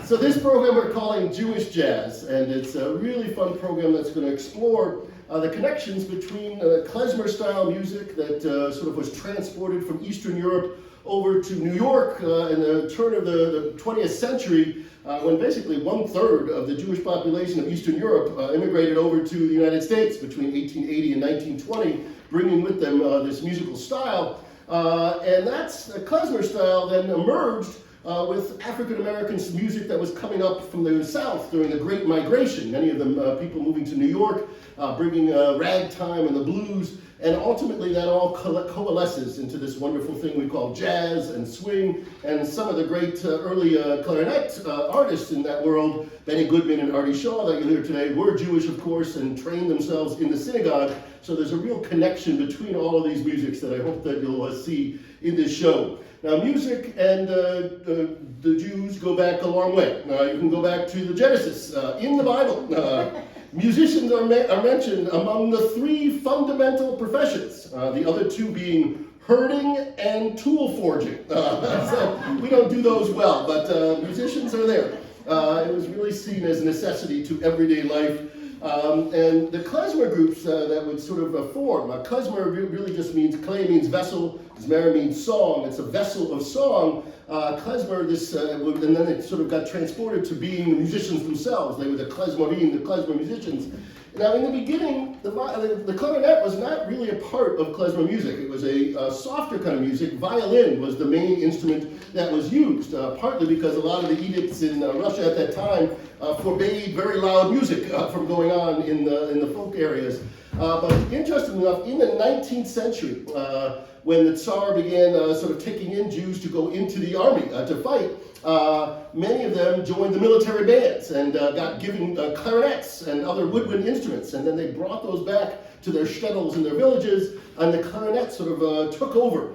So this program we're calling Jewish Jazz, and it's a really fun program that's going to explore the connections between klezmer-style music that sort of was transported from Eastern Europe over to New York in the turn of the 20th century, when basically 1/3 of the Jewish population of Eastern Europe immigrated over to the United States between 1880 and 1920, bringing with them this musical style. And that's klezmer style then emerged with African-American music that was coming up from the South during the Great Migration. Many of them people moving to New York, bringing ragtime and the blues, and ultimately that all coalesces into this wonderful thing we call jazz and swing. And some of the great early clarinet artists in that world, Benny Goodman and Artie Shaw that you'll hear today, were Jewish, of course, and trained themselves in the synagogue. So there's a real connection between all of these musics that I hope that you'll see in this show. Now, music and the Jews go back a long way. You can go back to the Genesis in the Bible. Musicians are mentioned among the 3 fundamental professions, the other 2 being herding and tool forging. So we don't do those well, but musicians are there. It was really seen as a necessity to everyday life. And the klezmer groups that would sort of form, klezmer really just means, clay means vessel, zmer means song, it's a vessel of song. Klezmer, and then it sort of got transported to being the musicians themselves. They were the klezmorim, the klezmer musicians. Now, in the beginning, the clarinet was not really a part of klezmer music. It was a softer kind of music. Violin was the main instrument that was used, partly because a lot of the edicts in Russia at that time forbade very loud music from going on in the folk areas. But interestingly enough, in the 19th century, when the Tsar began sort of taking in Jews to go into the army to fight, many of them joined the military bands and got given clarinets and other woodwind instruments, and then they brought those back to their shtetls and their villages, and the clarinet sort of took over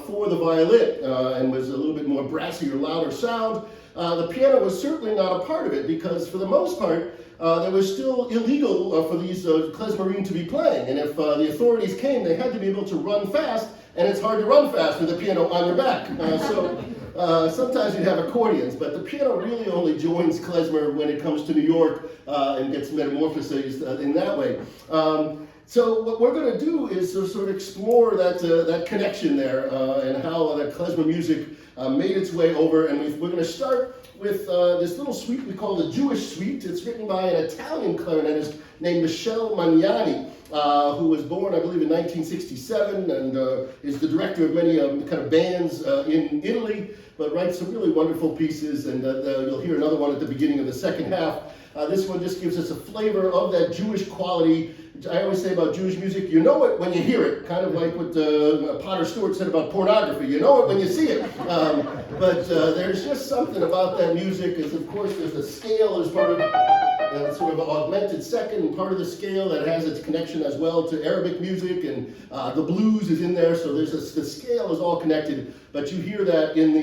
for the violin and was a little bit more brassy or louder sound. The piano was certainly not a part of it because, for the most part, it was still illegal for these klezmerim to be playing, and if the authorities came, they had to be able to run fast, and it's hard to run fast with a piano on your back. Sometimes you'd have accordions, but the piano really only joins klezmer when it comes to New York and gets metamorphosized in that way. So what we're going to do is sort of explore that connection there and how that klezmer music made its way over. And we're going to start with this little suite we call the Jewish Suite. It's written by an Italian clarinetist named Michele Magnani, who was born, I believe, in 1967 and is the director of many kind of bands in Italy, but writes some really wonderful pieces, and you'll hear another one at the beginning of the second half. This one just gives us a flavor of that Jewish quality. I always say about Jewish music, you know it when you hear it, kind of like what Potter Stewart said about pornography. You know it when you see it. But there's just something about that music, as of course there's the scale as part of sort of an augmented second part of the scale that has its connection as well to Arabic music, and the blues is in there, so the scale is all connected, but you hear that in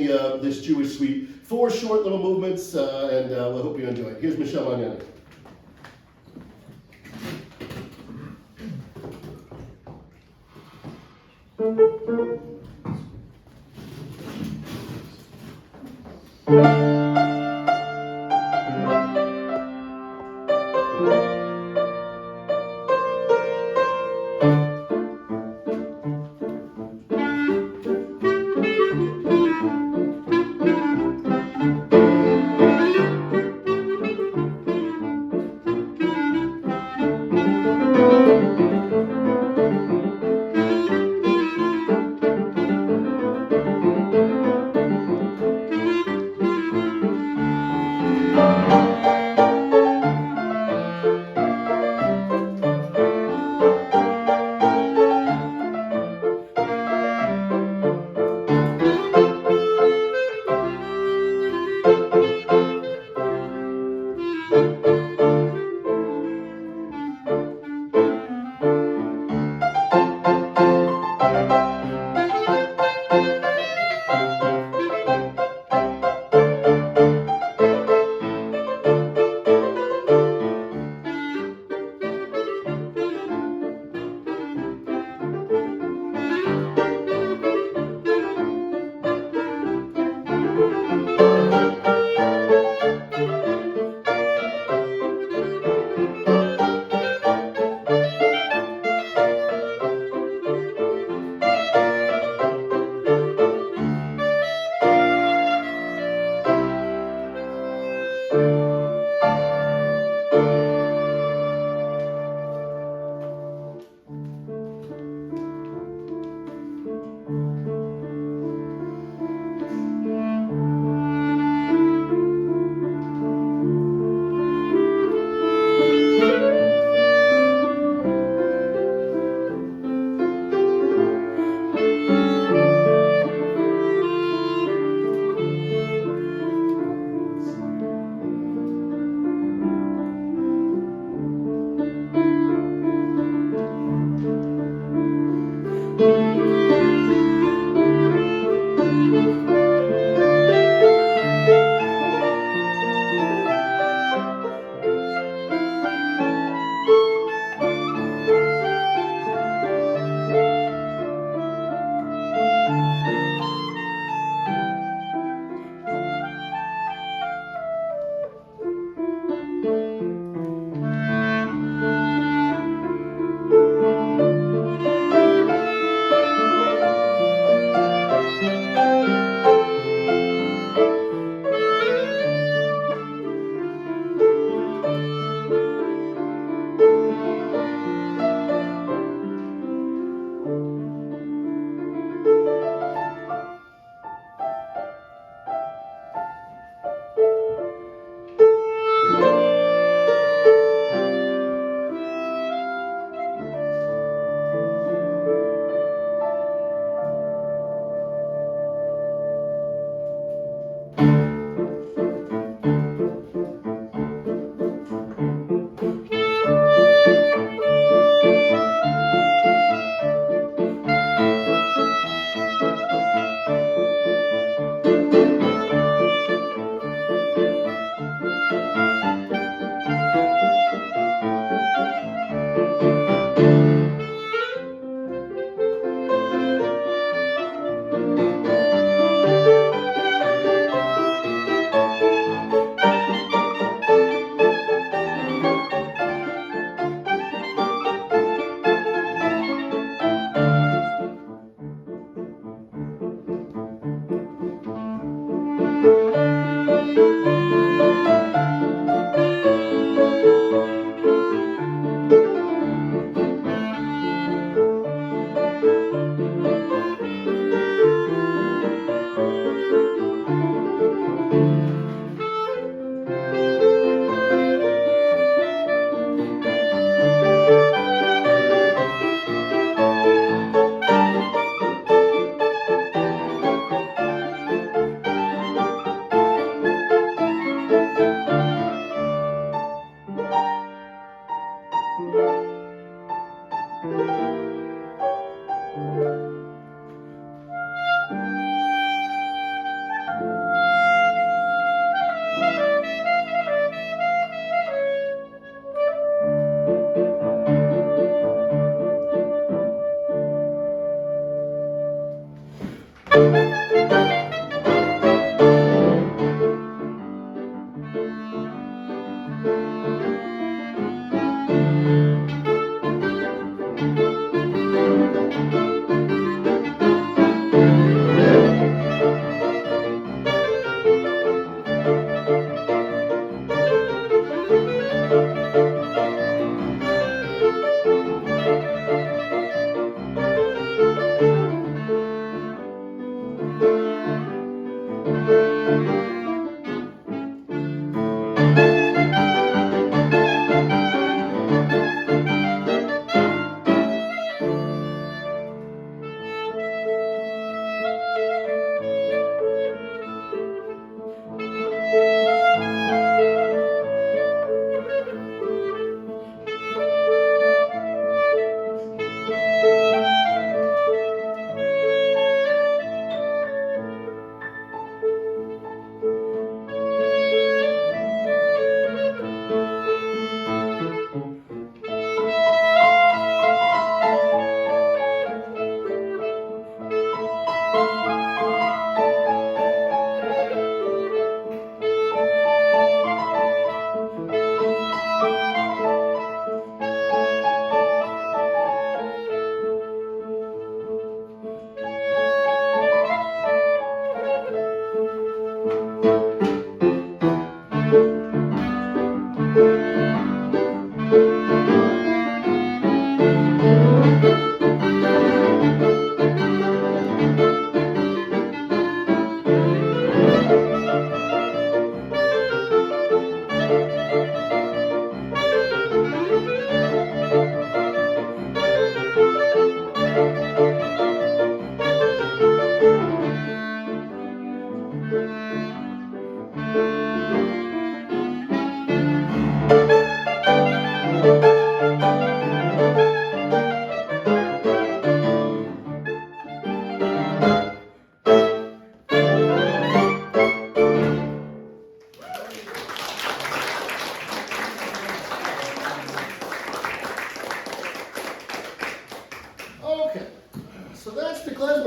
this Jewish suite. 4 short little movements, and we hope you enjoy it. Here's Michele Magnani.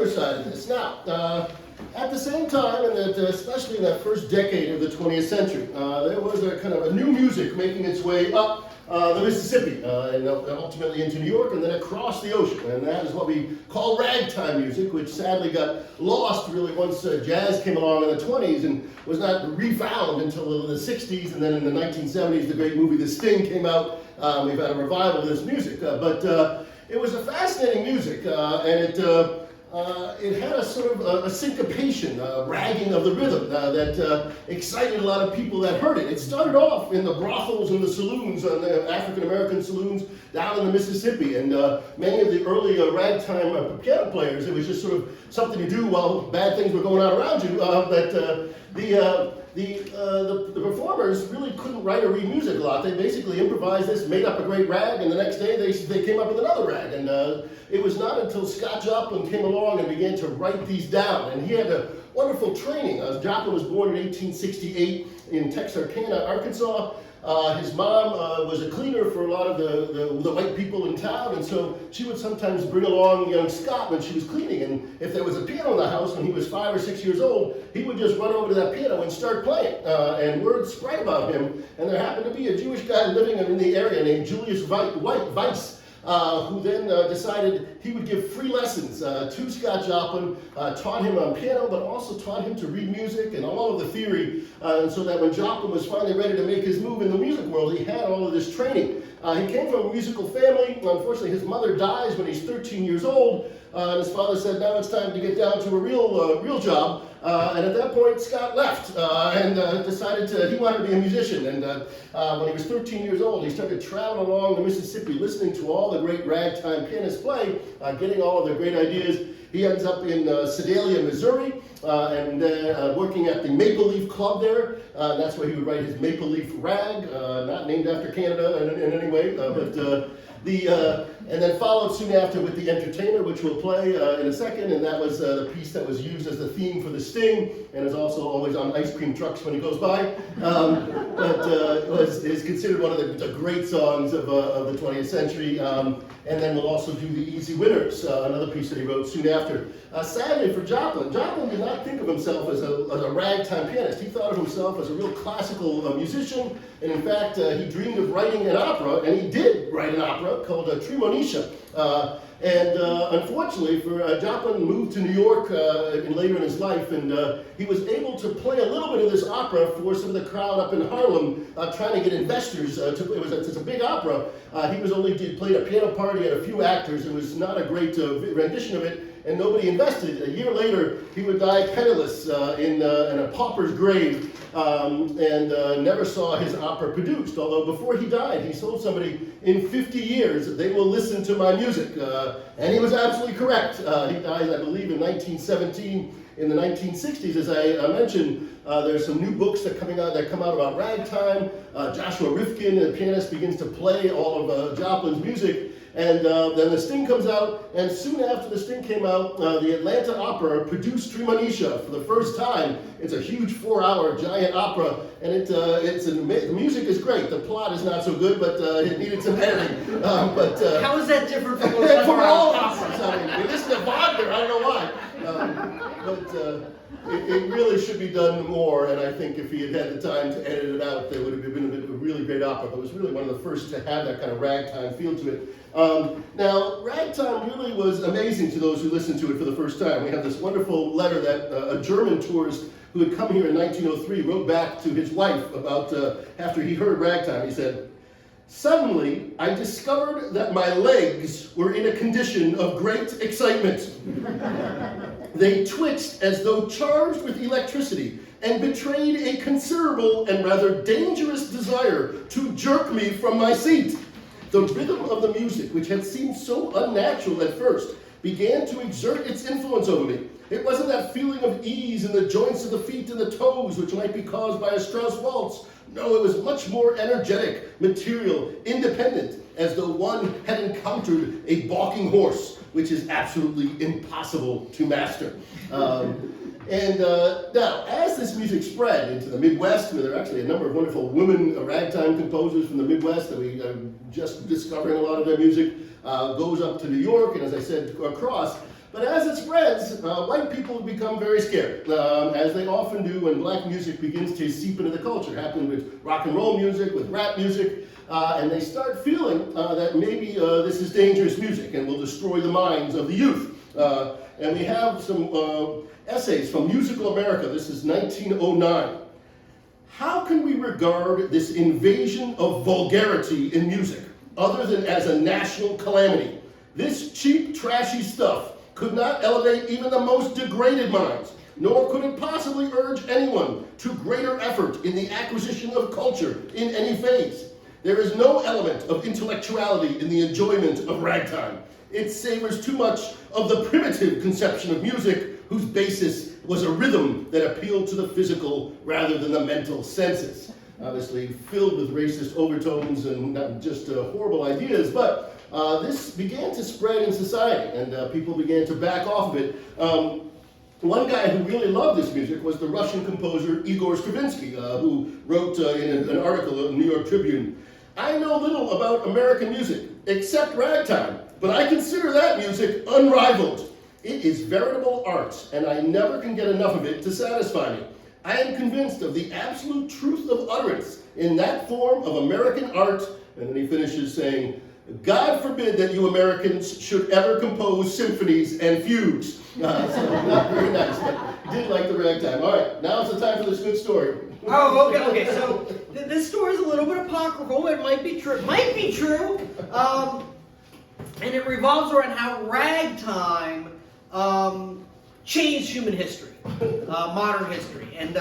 klezmer side of this. Now, at the same time, and especially in that first decade of the 20th century, there was a kind of a new music making its way up the Mississippi, and ultimately into New York, and then across the ocean. And that is what we call ragtime music, which sadly got lost really once jazz came along in the 20s and was not refound until the 60s. And then in the 1970s, the great movie The Sting came out. We've had a revival of this music. But it was a fascinating music, and it had a sort of a syncopation, ragging of the rhythm that excited a lot of people that heard it. It started off in the brothels and the saloons, the African-American saloons down in the Mississippi, and many of the early ragtime piano players, it was just sort of something to do while bad things were going on around you, the performers really couldn't write or read music a lot. They basically improvised this, made up a great rag, and the next day they came up with another rag. And it was not until Scott Joplin came along and began to write these down. And he had a wonderful training. Joplin was born in 1868 in Texarkana, Arkansas. His mom was a cleaner for a lot of the white people in town, and so she would sometimes bring along young Scott when she was cleaning. And if there was a piano in the house when he was 5 or 6 years old, he would just run over to that piano and start playing. And word spread about him. And there happened to be a Jewish guy living in the area named Julius Weiss, who then decided he would give free lessons to Scott Joplin, taught him on piano, but also taught him to read music and all of the theory, and so that when Joplin was finally ready to make his move in the music world, he had all of this training. He came from a musical family. Unfortunately, his mother dies when he's 13 years old, and his father said, now it's time to get down to a real job. And at that point, Scott left and decided he wanted to be a musician. And when he was 13 years old, he started traveling along the Mississippi, listening to all the great ragtime pianists play, getting all of their great ideas. He ends up in Sedalia, Missouri, and working at the Maple Leaf Club there. That's where he would write his Maple Leaf Rag, not named after Canada in any way, and then followed soon after with The Entertainer, which we'll play in a second, and that was the piece that was used as the theme for The Sting, and is also always on ice cream trucks when he goes by, is considered one of the great songs of the 20th century. And then we'll also do The Easy Winners, another piece that he wrote soon after. Sadly for Joplin did not think of himself as a ragtime pianist. He thought of himself as a real classical musician, and in fact, he dreamed of writing an opera, and he did write an opera called Tremonisha. And unfortunately, Joplin moved to New York later in his life, and he was able to play a little bit of this opera for some of the crowd up in Harlem, trying to get investors. It's a big opera. He played a piano part. He had a few actors. It was not a great rendition of it, and nobody invested. A year later, he would die penniless in a pauper's grave, and never saw his opera produced. Although before he died, he told somebody, in 50 years, they will listen to my music. And he was absolutely correct. He died, I believe, in 1917. In the 1960s, as I mentioned, there's some new books that come out about ragtime. Joshua Rifkin, the pianist, begins to play all of Joplin's music. And then The Sting comes out, and soon after The Sting came out, the Atlanta Opera produced Tremonisha for the first time. It's a huge 4-hour giant opera, and the music is great. The plot is not so good, but it needed some editing. How is that different from from all operas? I mean, you listen to Wagner, I don't know why. It really should be done more, and I think if he had had the time to edit it out, there would have been a really great opera. But it was really one of the first to have that kind of ragtime feel to it. Now, ragtime really was amazing to those who listened to it for the first time. We have this wonderful letter that a German tourist who had come here in 1903 wrote back to his wife about after he heard ragtime. He said, "Suddenly, I discovered that my legs were in a condition of great excitement. They twitched as though charged with electricity and betrayed a considerable and rather dangerous desire to jerk me from my seat. The rhythm of the music, which had seemed so unnatural at first, began to exert its influence over me. It wasn't that feeling of ease in the joints of the feet and the toes which might be caused by a Strauss waltz. No, it was much more energetic, material, independent, as though one had encountered a balking horse, which is absolutely impossible to master." Now, as this music spread into the Midwest, where there are actually a number of wonderful women ragtime composers from the Midwest that we are just discovering a lot of their music, goes up to New York, and as I said, across, But as it spreads, white people have become very scared, as they often do when black music begins to seep into the culture. It happened with rock and roll music, with rap music, and they start feeling that maybe this is dangerous music and will destroy the minds of the youth. And we have some essays from Musical America. This is 1909. How can we regard this invasion of vulgarity in music other than as a national calamity? This cheap, trashy stuff could not elevate even the most degraded minds, nor could it possibly urge anyone to greater effort in the acquisition of culture in any phase. There is no element of intellectuality in the enjoyment of ragtime. It savors too much of the primitive conception of music, whose basis was a rhythm that appealed to the physical rather than the mental senses. Obviously filled with racist overtones and not just horrible ideas, but this began to spread in society, and people began to back off of it. One guy who really loved this music was the Russian composer Igor Stravinsky, who wrote in an article in the New York Tribune, "I know little about American music, except ragtime, but I consider that music unrivaled. It is veritable art, and I never can get enough of it to satisfy me. I am convinced of the absolute truth of utterance in that form of American art," and then he finishes saying, "God forbid that you Americans should ever compose symphonies and fugues." So not very nice, but he did like the ragtime. All right, now it's the time for this good story. Oh, okay. So this story is a little bit apocryphal. It might be true. And it revolves around how ragtime changed human history, modern history. And,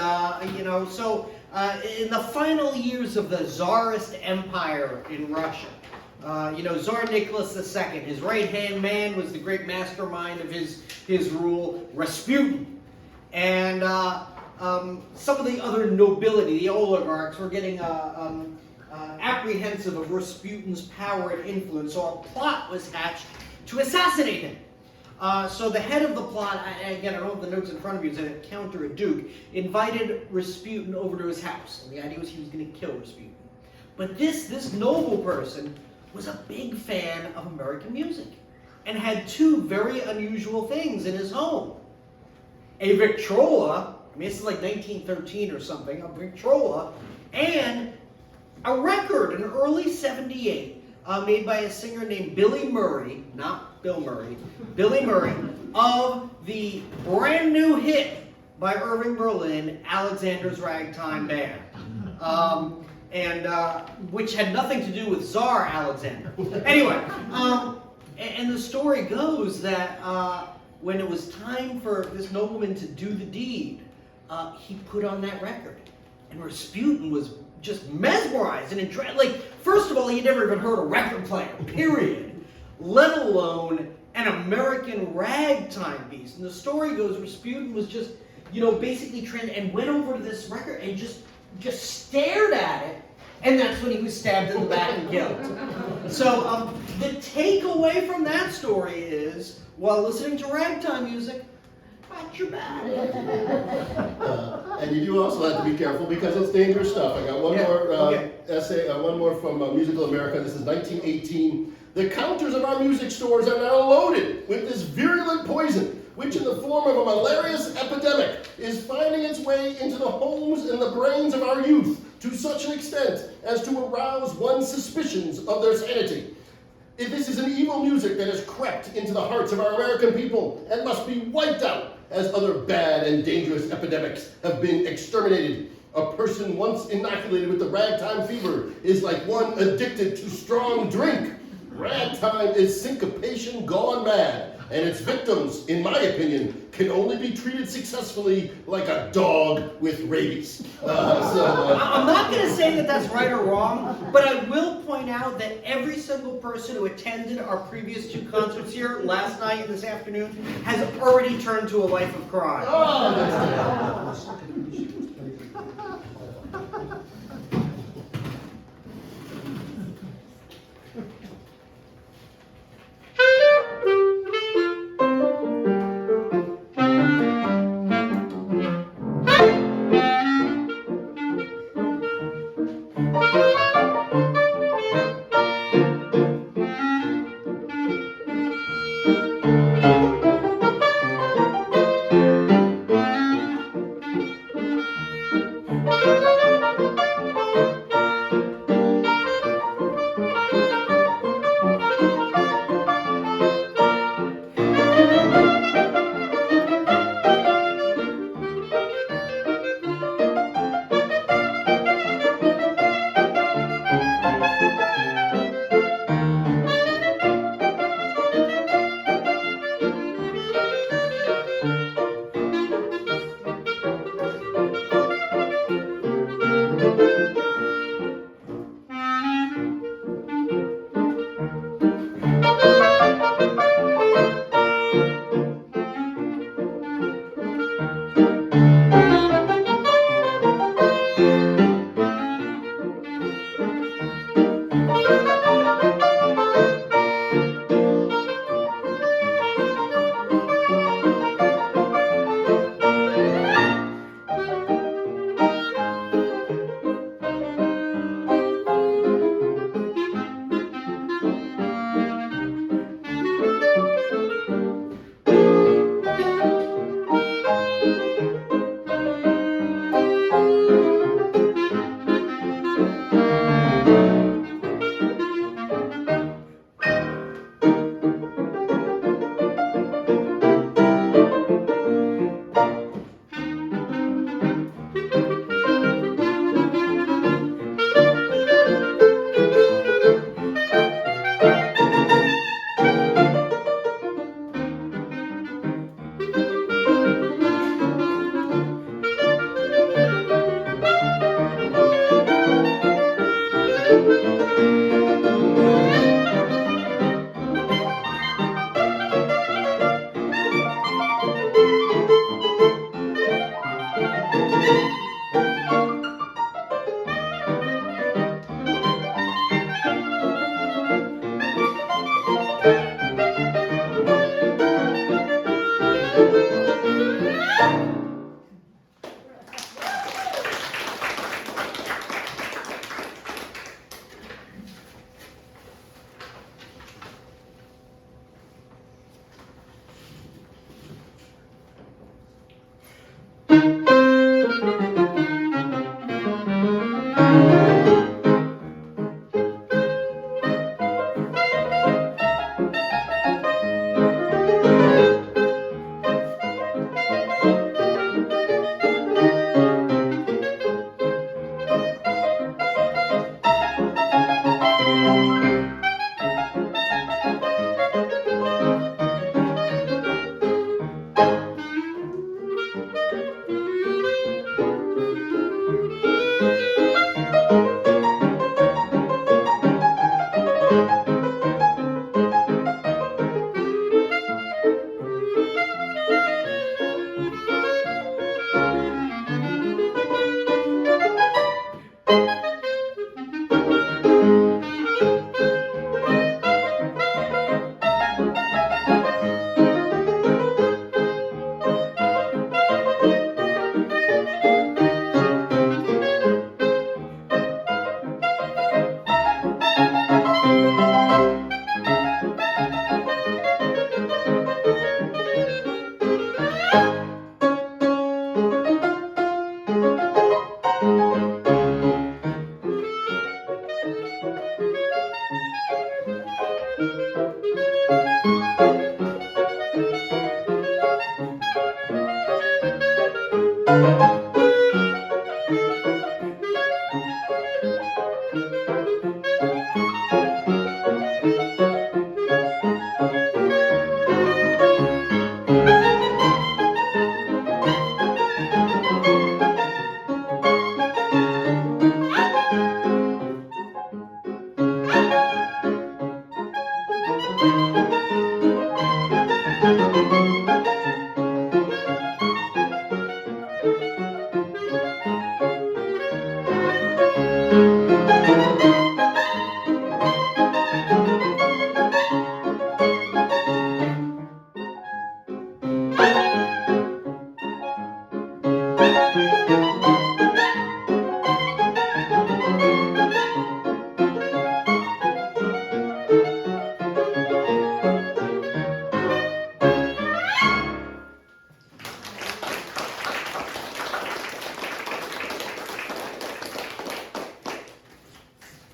in the final years of the Tsarist Empire in Russia, Tsar Nicholas II, his right-hand man was the great mastermind of his rule, Rasputin. And some of the other nobility, the oligarchs, were getting apprehensive of Rasputin's power and influence, so a plot was hatched to assassinate him. So the head of the plot, again, I don't have the notes in front of you, is a count or a duke, invited Rasputin over to his house. And the idea was he was going to kill Rasputin. But this noble person was a big fan of American music and had two very unusual things in his home. A Victrola, this is like 1913 or something, a Victrola, and a record in early 78 made by a singer named Billy Murray, not Bill Murray, Billy Murray, of the brand new hit by Irving Berlin, Alexander's Ragtime Band. Which had nothing to do with Tsar Alexander. Anyway, and the story goes that when it was time for this nobleman to do the deed, he put on that record. And Rasputin was just mesmerized and first of all, he'd never even heard a record player, period, let alone an American ragtime piece. And the story goes, Rasputin was just, basically and went over to this record and just stared at it, and that's when he was stabbed in the back and killed. So the takeaway from that story is, while listening to ragtime music, watch your back. And you do also have to be careful because it's dangerous stuff. I got one more essay, one more from Musical America. This is 1918. "The counters of our music stores are now loaded with this virulent poison, which in the form of a malarious epidemic is finding its way into the homes and the brains of our youth to such an extent as to arouse one's suspicions of their sanity. If this is an evil music that has crept into the hearts of our American people and must be wiped out, as other bad and dangerous epidemics have been exterminated. A person once inoculated with the ragtime fever is like one addicted to strong drink. Ragtime is syncopation gone mad, and its victims, in my opinion, can only be treated successfully like a dog with rabies." I'm not going to say that that's right or wrong, but I will point out that every single person who attended our previous two concerts here last night and this afternoon has already turned to a life of crime.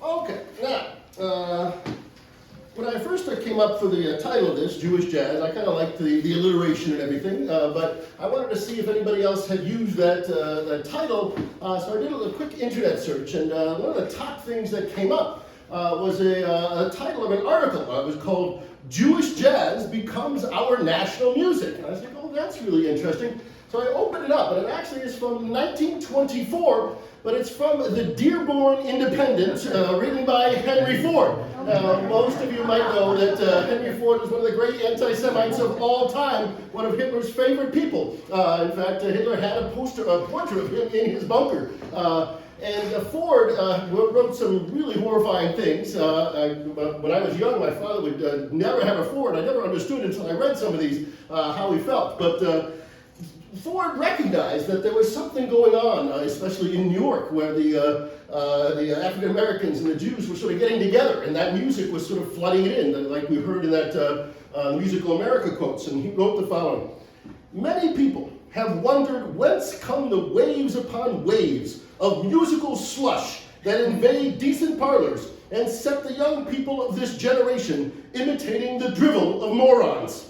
Okay, now, when I first came up for the title of this, Jewish Jazz, I kind of liked the alliteration and everything, but I wanted to see if anybody else had used that title, so I did a quick internet search, and one of the top things that came up was a title of an article. It was called Jewish Jazz Becomes Our National Music. And I was like, oh, that's really interesting. So I opened it up, and it actually is from 1924, but it's from the Dearborn Independent, written by Henry Ford. Most of you might know that Henry Ford was one of the great anti-Semites of all time, one of Hitler's favorite people. In fact, Hitler had a portrait of him in his bunker. And Ford wrote some really horrifying things. When I was young, my father would never have a Ford. I never understood until I read some of these how he felt. But Ford recognized that there was something going on, especially in New York, where the African Americans and the Jews were sort of getting together, and that music was sort of flooding it in, like we heard in that Musical America quotes. And he wrote the following: "Many people have wondered whence come the waves upon waves of musical slush that invade decent parlors and set the young people of this generation imitating the drivel of morons.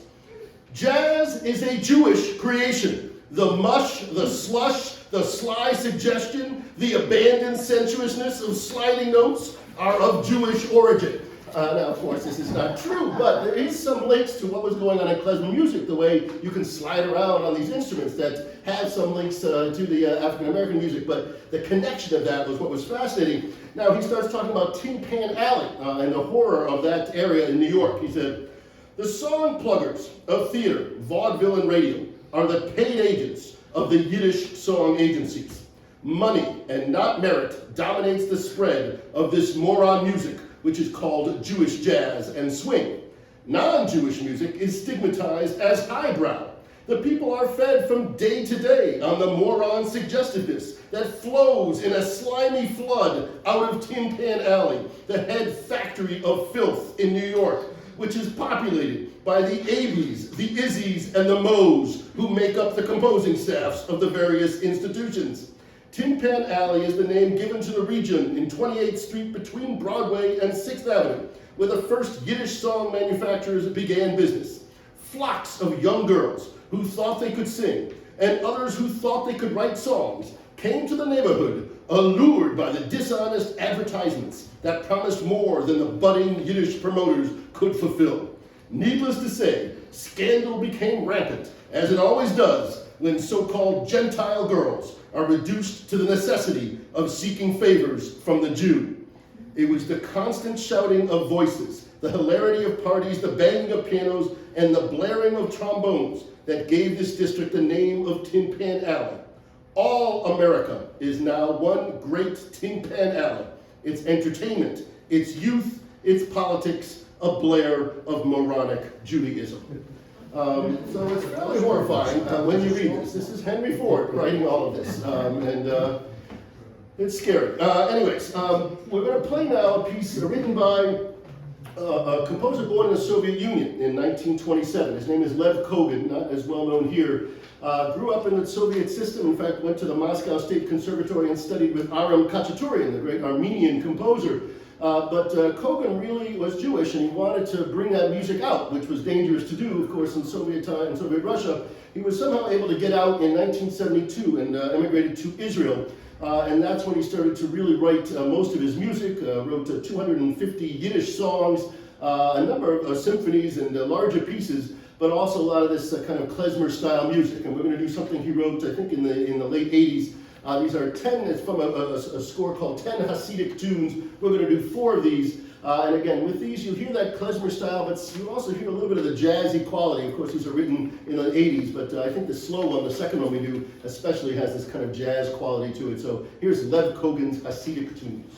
Jazz is a Jewish creation. The mush, the slush, the sly suggestion, the abandoned sensuousness of sliding notes are of Jewish origin." Now, of course, this is not true, but there is some links to what was going on in klezmer music, the way you can slide around on these instruments that have some links to the African-American music, but the connection of that was what was fascinating. Now, he starts talking about Tin Pan Alley and the horror of that area in New York. He said, "The song pluggers of theater, vaudeville, and radio are the paid agents of the Yiddish song agencies. Money and not merit dominates the spread of this moron music, which is called Jewish jazz and swing. Non-Jewish music is stigmatized as highbrow. The people are fed from day to day on the moron suggestiveness that flows in a slimy flood out of Tin Pan Alley, the head factory of filth in New York, which is populated by the Abies, the Izzies, and the Moes, who make up the composing staffs of the various institutions. Tin Pan Alley is the name given to the region in 28th Street between Broadway and 6th Avenue, where the first Yiddish song manufacturers began business. Flocks of young girls who thought they could sing, and others who thought they could write songs, came to the neighborhood, allured by the dishonest advertisements that promised more than the budding Yiddish promoters could fulfill. Needless to say, scandal became rampant, as it always does when so-called Gentile girls are reduced to the necessity of seeking favors from the Jew. It was the constant shouting of voices, the hilarity of parties, the banging of pianos, and the blaring of trombones that gave this district the name of Tin Pan Alley. All America is now one great Tin Pan Alley. Its entertainment, its youth, its politics, a blare of moronic Judaism." So it's fairly horrifying when you read this. This is Henry Ford writing all of this, and it's scary. Anyways, we're going to play now a piece written by a composer born in the Soviet Union in 1927. His name is Lev Kogan, not as well known here. Grew up in the Soviet system, in fact went to the Moscow State Conservatory and studied with Aram Khachaturian, the great Armenian composer. But Kogan really was Jewish, and he wanted to bring that music out, which was dangerous to do, of course, in Soviet time, in Soviet Russia. He was somehow able to get out in 1972 and emigrated to Israel. And that's when he started to really write most of his music, wrote 250 Yiddish songs, a number of symphonies and larger pieces, but also a lot of this kind of klezmer style music. And we're going to do something he wrote, I think, in the late 80s. These are 10, it's from a score called 10 Hasidic Tunes. We're going to do 4 of these. And again, with these, you'll hear that klezmer style, but you also hear a little bit of the jazzy quality. Of course, these are written in the 80s, but I think the slow one, the second one we do, especially has this kind of jazz quality to it. So here's Lev Kogan's Hasidic Tunes.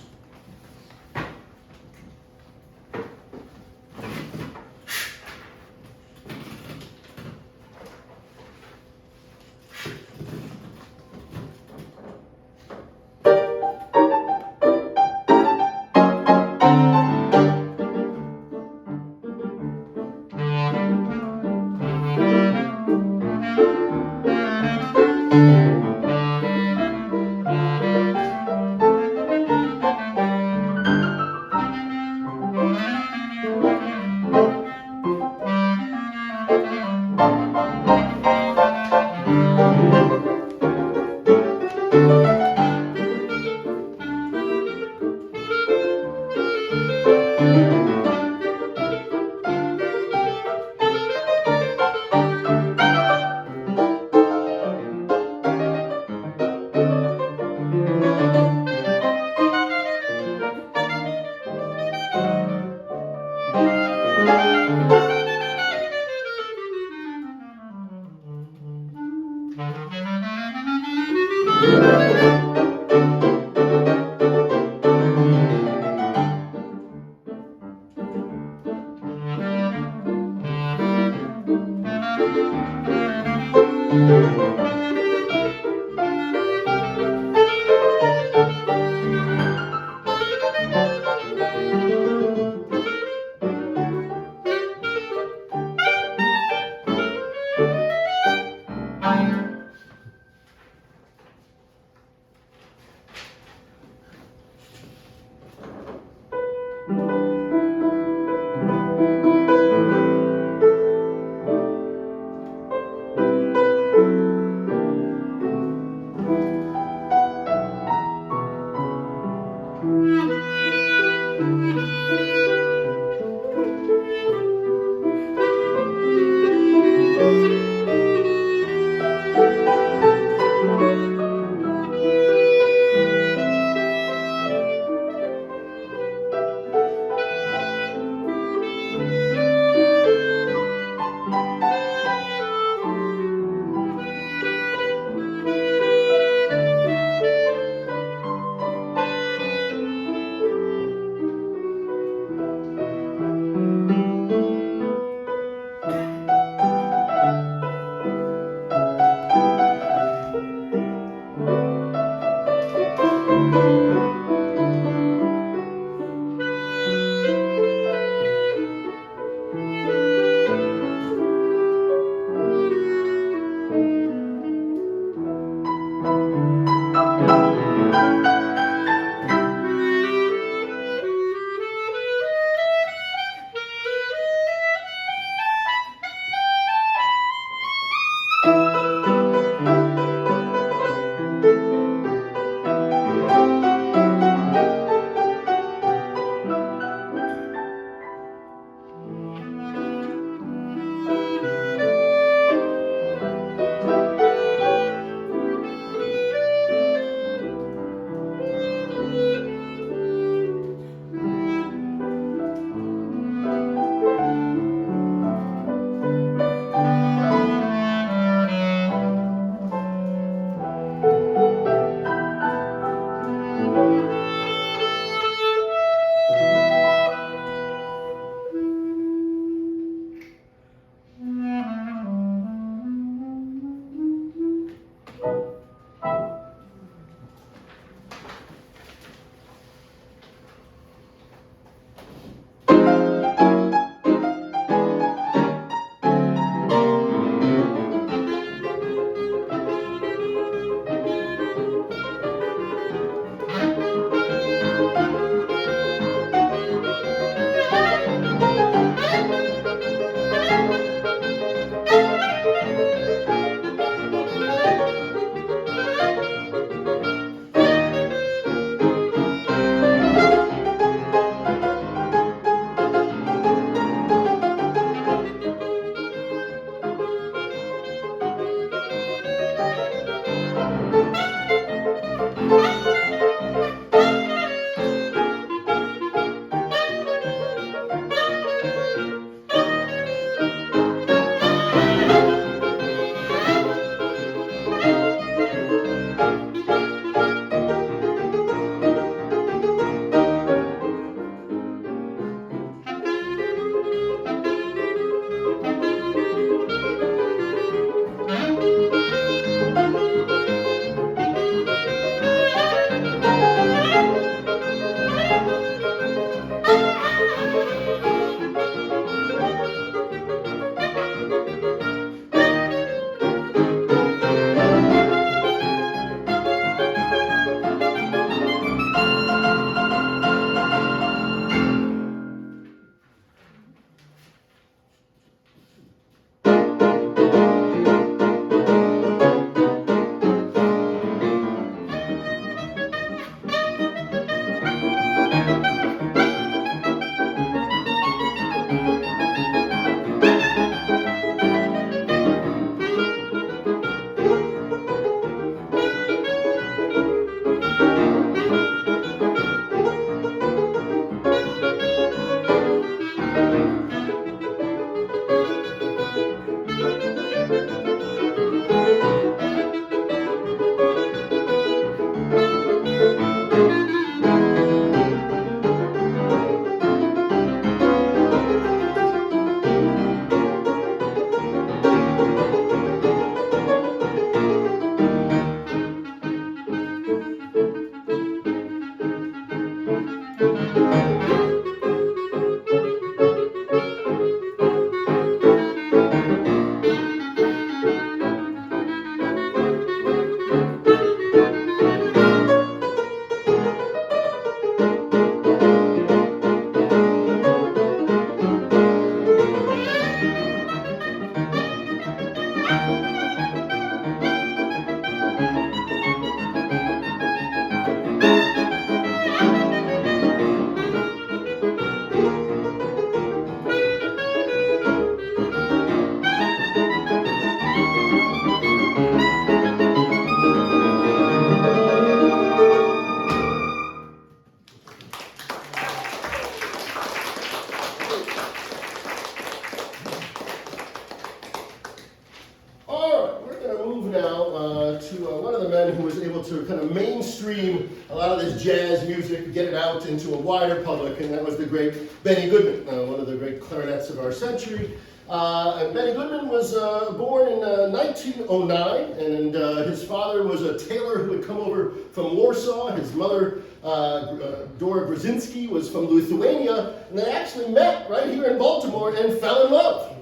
able to kind of mainstream a lot of this jazz music, get it out into a wider public, and that was the great Benny Goodman, one of the great clarinets of our century. And Benny Goodman was born in 1909, and his father was a tailor who had come over from Warsaw. His mother, Dora Brzezinski, was from Lithuania, and they actually met right here in Baltimore and fell in love.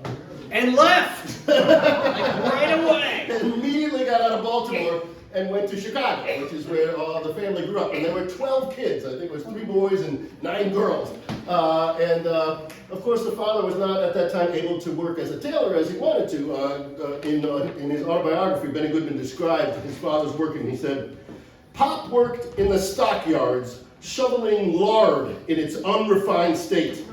And left! Like right away! And immediately got out of Baltimore and went to Chicago, which is where the family grew up. And there were 12 kids. I think it was 3 boys and 9 girls. Of course, the father was not at that time able to work as a tailor as he wanted to. In his autobiography, Benny Goodman described his father's working. He said, "Pop worked in the stockyards, shoveling lard in its unrefined state.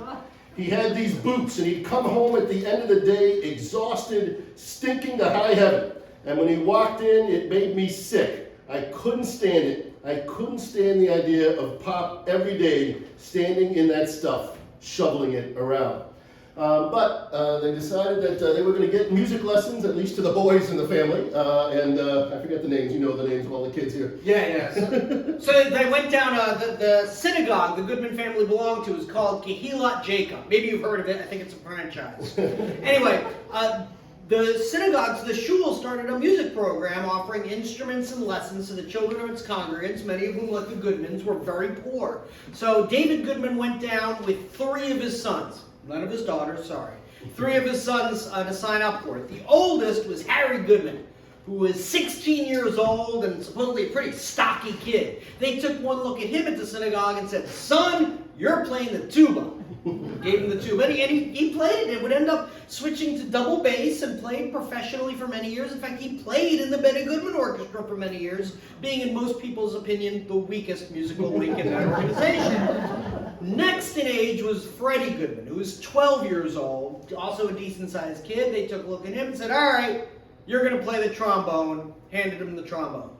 He had these boots, and he'd come home at the end of the day exhausted, stinking to high heaven. And when he walked in, it made me sick. I couldn't stand it. I couldn't stand the idea of Pop every day standing in that stuff, shoveling it around." But they decided that they were going to get music lessons, at least to the boys in the family. And I forget the names. You know the names of all the kids here. Yeah. So they went down, the synagogue the Goodman family belonged to is called Kehillat Jacob. Maybe you've heard of it. I think it's a franchise. Anyway, the synagogues, the shul, started a music program offering instruments and lessons to the children of its congregants, many of whom, like the Goodmans, were very poor. So David Goodman went down with 3 of his sons. None of his daughters, sorry. 3 of his sons to sign up for it. The oldest was Harry Goodman, who was 16 years old and supposedly a pretty stocky kid. They took one look at him at the synagogue and said, "Son, you're playing the tuba." Gave him the tuba, and he played it. It would end up switching to double bass and played professionally for many years. In fact, he played in the Benny Goodman Orchestra for many years, being, in most people's opinion, the weakest musical link in that organization. Next in age was Freddie Goodman, who was 12 years old, also a decent-sized kid. They took a look at him and said, "All right, you're going to play the trombone." Handed him the trombone.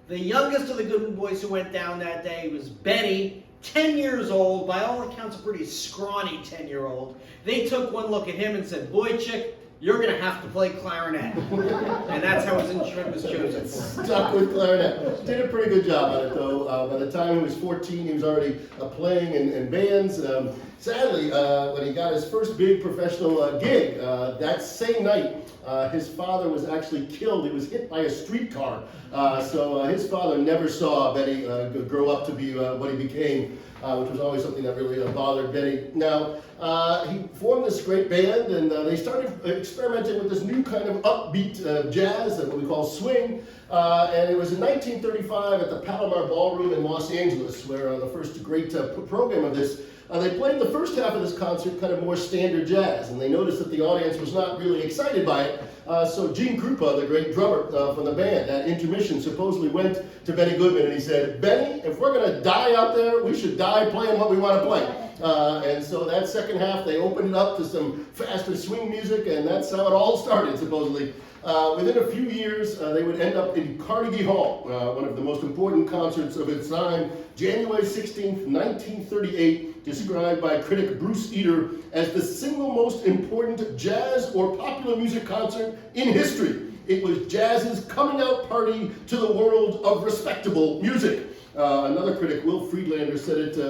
The youngest of the Goodman boys who went down that day was Benny, 10 years old, by all accounts a pretty scrawny 10-year-old. They took one look at him and said, "Boy, chick, you're going to have to play clarinet." And that's how his instrument was chosen. Stuck with clarinet. Did a pretty good job on it, though. By the time he was 14, he was already playing in bands. Sadly, when he got his first big professional gig, that same night, his father was actually killed. He was hit by a streetcar. So his father never saw Benny grow up to be what he became, which was always something that really bothered Benny. Now, he formed this great band, and they started experimenting with this new kind of upbeat jazz, what we call swing. And it was in 1935 at the Palomar Ballroom in Los Angeles, where the first great program of this. They played the first half of this concert kind of more standard jazz, and they noticed that the audience was not really excited by it. So Gene Krupa, the great drummer from the band, at intermission supposedly went to Benny Goodman and he said, "Benny, if we're going to die out there, we should die playing what we want to play." And so that second half, they opened it up to some faster swing music, and that's how it all started, supposedly. Within a few years, they would end up in Carnegie Hall, one of the most important concerts of its time, January 16th, 1938, described by critic Bruce Eder as the single most important jazz or popular music concert in history. It was jazz's coming out party to the world of respectable music. Another critic, Will Friedlander,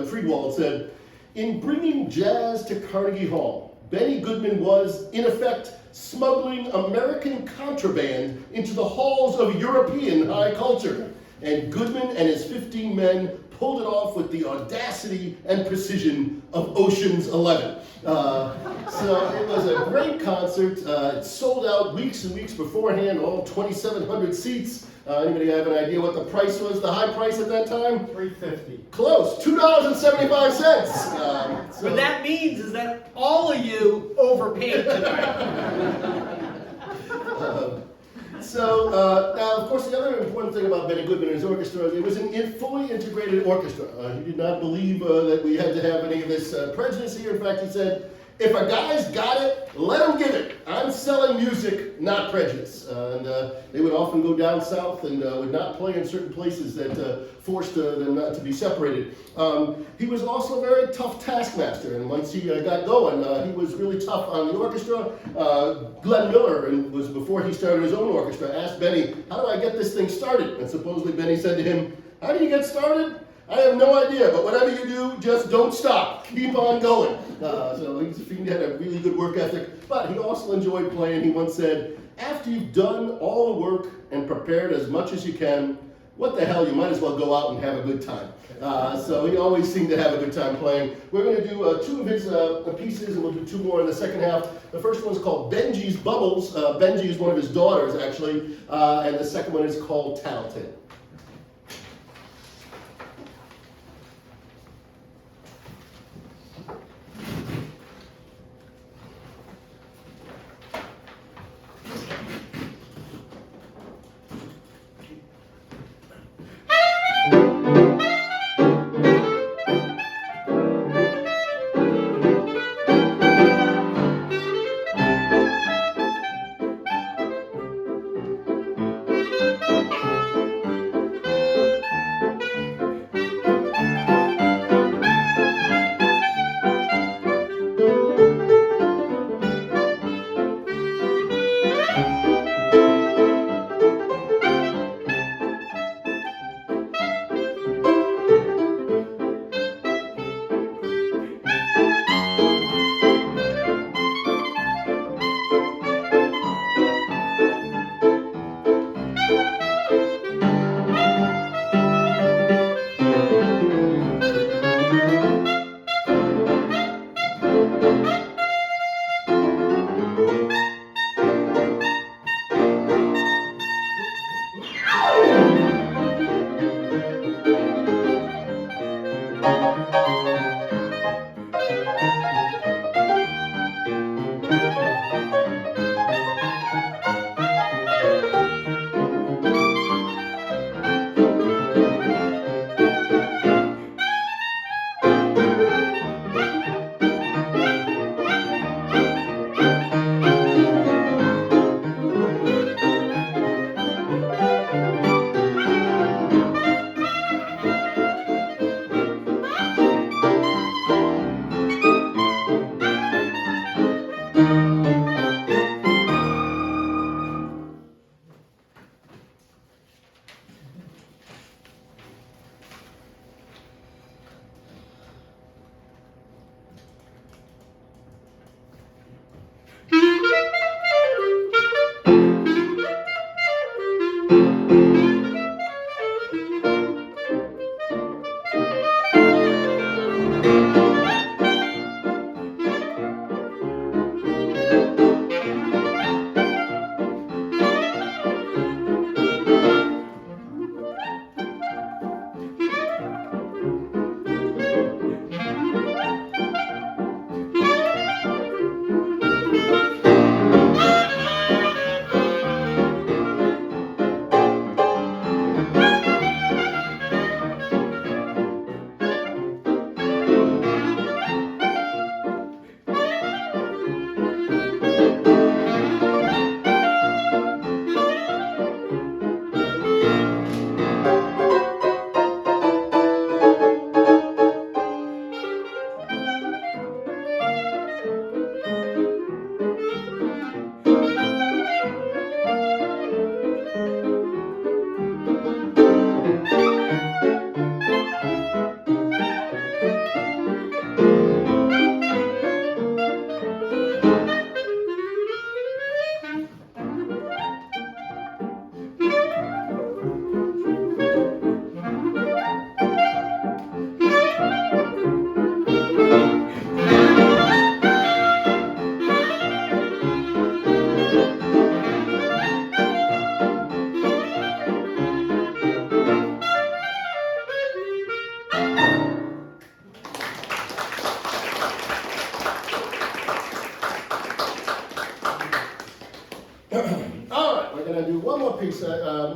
Friedwald said, "In bringing jazz to Carnegie Hall, Benny Goodman was, in effect, smuggling American contraband into the halls of European high culture. And Goodman and his 15 men pulled it off with the audacity and precision of Ocean's 11. So it was a great concert. It sold out weeks and weeks beforehand, all 2,700 seats. Anybody have an idea what the price was, the high price at that time? $3.50. Close, $2.75. What that means is that all of you overpaid tonight. Now, of course, the other important thing about Benny Goodman and his orchestra, it was a fully integrated orchestra. He did not believe that we had to have any of this prejudice here. In fact, he said, if a guy's got it, let him give it. I'm selling music, not prejudice. And they would often go down south and would not play in certain places that forced them not to be separated. He was also a very tough taskmaster, and once he got going, he was really tough on the orchestra. Glenn Miller, and was before he started his own orchestra, asked Benny, how do I get this thing started? And supposedly Benny said to him, how do you get started? I have no idea, but whatever you do, just don't stop. Keep on going. So he had a really good work ethic, but he also enjoyed playing. He once said, after you've done all the work and prepared as much as you can, what the hell, you might as well go out and have a good time. So he always seemed to have a good time playing. We're going to do two of his pieces, and we'll do two more in the second half. The first one's called Benji's Bubbles. Benji is one of his daughters, actually, and the second one is called Tattletale.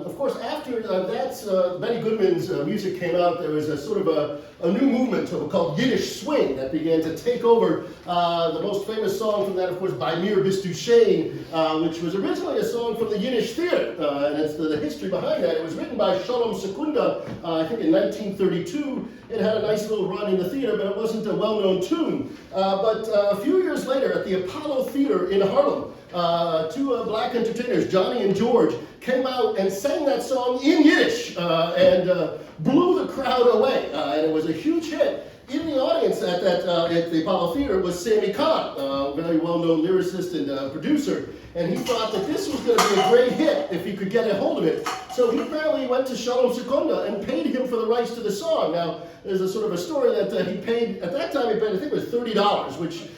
Of course, after Benny Goodman's music came out, there was a sort of a new movement called Yiddish swing that began to take over. The most famous song from that, of course, by Mir Bist Du Shane, which was originally a song from the Yiddish theater. And it's the history behind that. It was written by Shalom Secunda, I think in 1932. It had a nice little run in the theater, but it wasn't a well-known tune. But a few years later, at the Apollo Theater in Harlem, two black entertainers, Johnny and George, came out and sang that song in Yiddish and blew the crowd away. And it was a huge hit. In the audience at the Apollo Theater was Sammy Kahn, a very well-known lyricist and producer, and he thought that this was going to be a great hit if he could get a hold of it. So he apparently went to Shalom Secunda and paid him for the rights to the song. Now, there's a sort of a story that he paid, at that time he paid, I think it was $30, which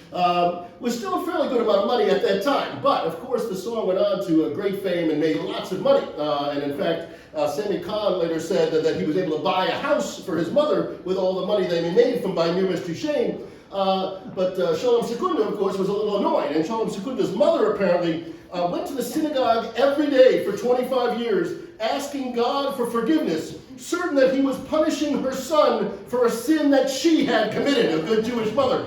was still a fairly good amount of money at that time. But, of course, the song went on to a great fame and made lots of money. And in fact, Sammy Kahn later said that he was able to buy a house for his mother with all the money that he made from buying Mir Bist Du Shane. But Shalom Secunda, of course, was a little annoyed. And Shalom Secunda's mother apparently went to the synagogue every day for 25 years, asking God for forgiveness, certain that he was punishing her son for a sin that she had committed, a good Jewish mother.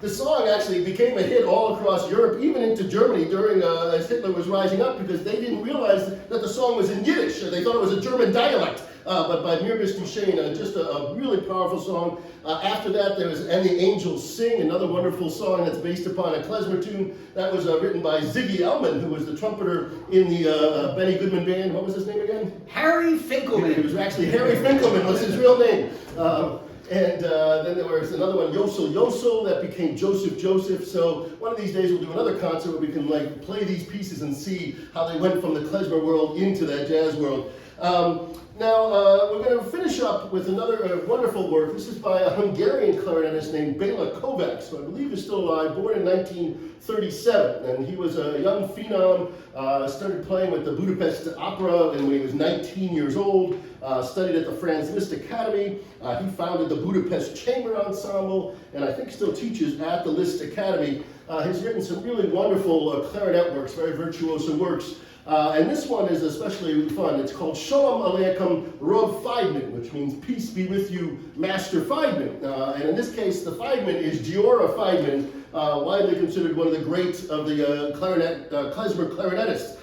The song actually became a hit all across Europe, even into Germany during as Hitler was rising up, because they didn't realize that the song was in Yiddish. They thought it was a German dialect. But by Mir Bist Du Shane, just a really powerful song. After that, there was And the Angels Sing, another wonderful song that's based upon a klezmer tune. That was written by Ziggy Elman, who was the trumpeter in the Benny Goodman band. What was his name again? Harry Finkelman. It was actually Harry Finkelman was his real name. And then there was another one, Yosel Yosel, that became Joseph Joseph. So one of these days we'll do another concert where we can play these pieces and see how they went from the klezmer world into that jazz world. Now, we're going to finish up with another wonderful work. This is by a Hungarian clarinetist named Béla Kovács, who I believe is still alive, born in 1937. And he was a young phenom, started playing with the Budapest Opera when he was 19 years old, studied at the Franz Liszt Academy. He founded the Budapest Chamber Ensemble, and I think still teaches at the Liszt Academy. He's written some really wonderful clarinet works, very virtuoso works. And this one is especially fun. It's called Shalom Aleichem Rav Feidman, which means peace be with you, Master Feidman. And in this case, the Feidman is Giora Feidman, widely considered one of the greats of the klezmer clarinetists.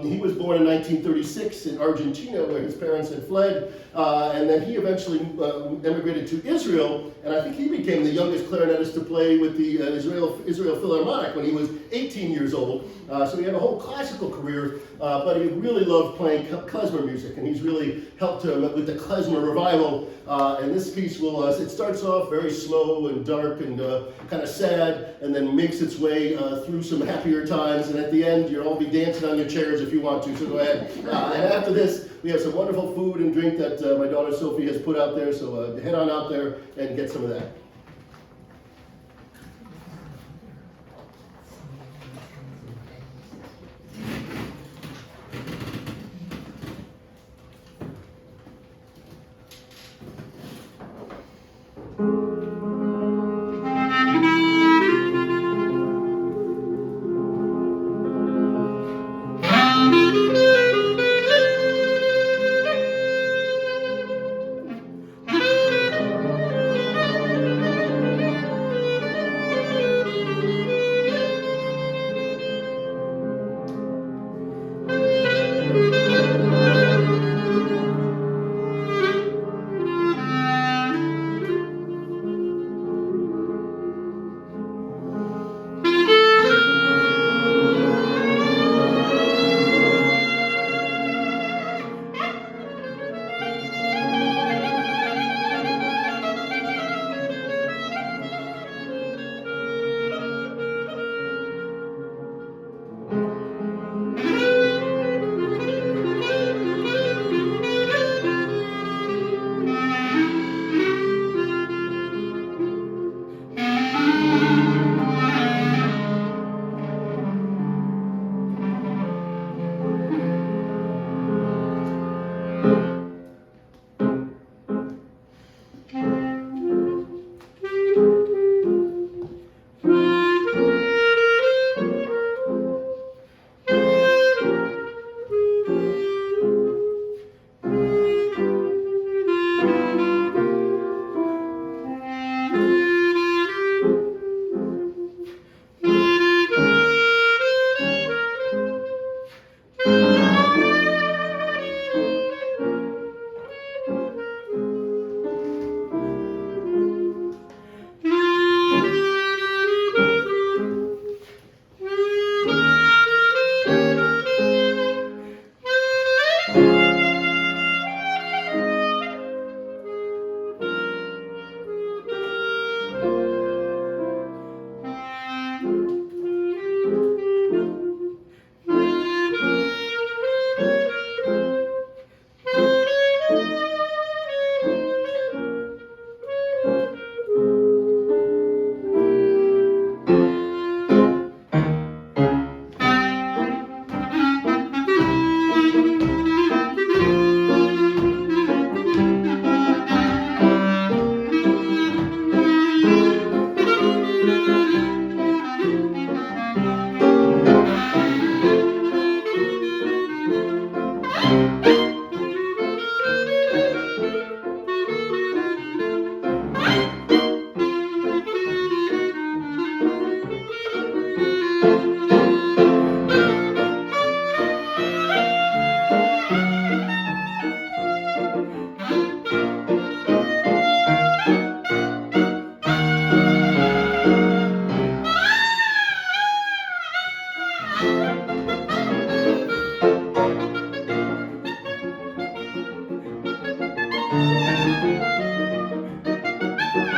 He was born in 1936 in Argentina, where his parents had fled, and then he eventually emigrated to Israel, and I think he became the youngest clarinetist to play with the Israel Philharmonic when he was 18 years old. So he had a whole classical career, but he really loved playing klezmer music, and he's really helped him with the klezmer revival. And this piece will, it starts off very slow and dark and kind of sad, and then makes its way through some happier times, and at the end you'll all be dancing on your chairs if you want to, so go ahead. And after this, we have some wonderful food and drink that my daughter Sophie has put out there, so head on out there and get some of that.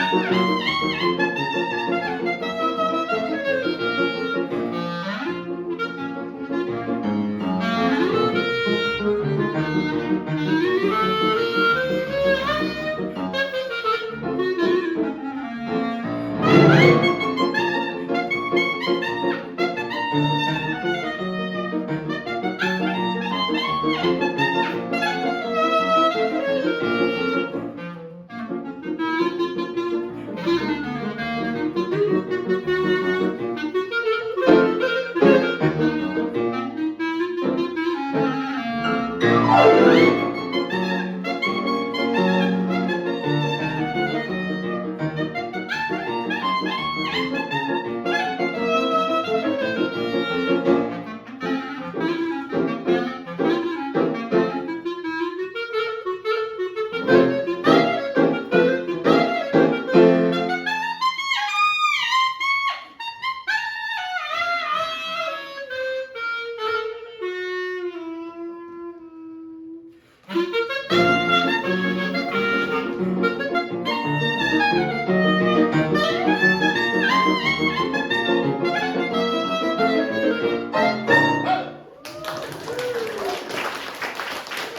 Thank you.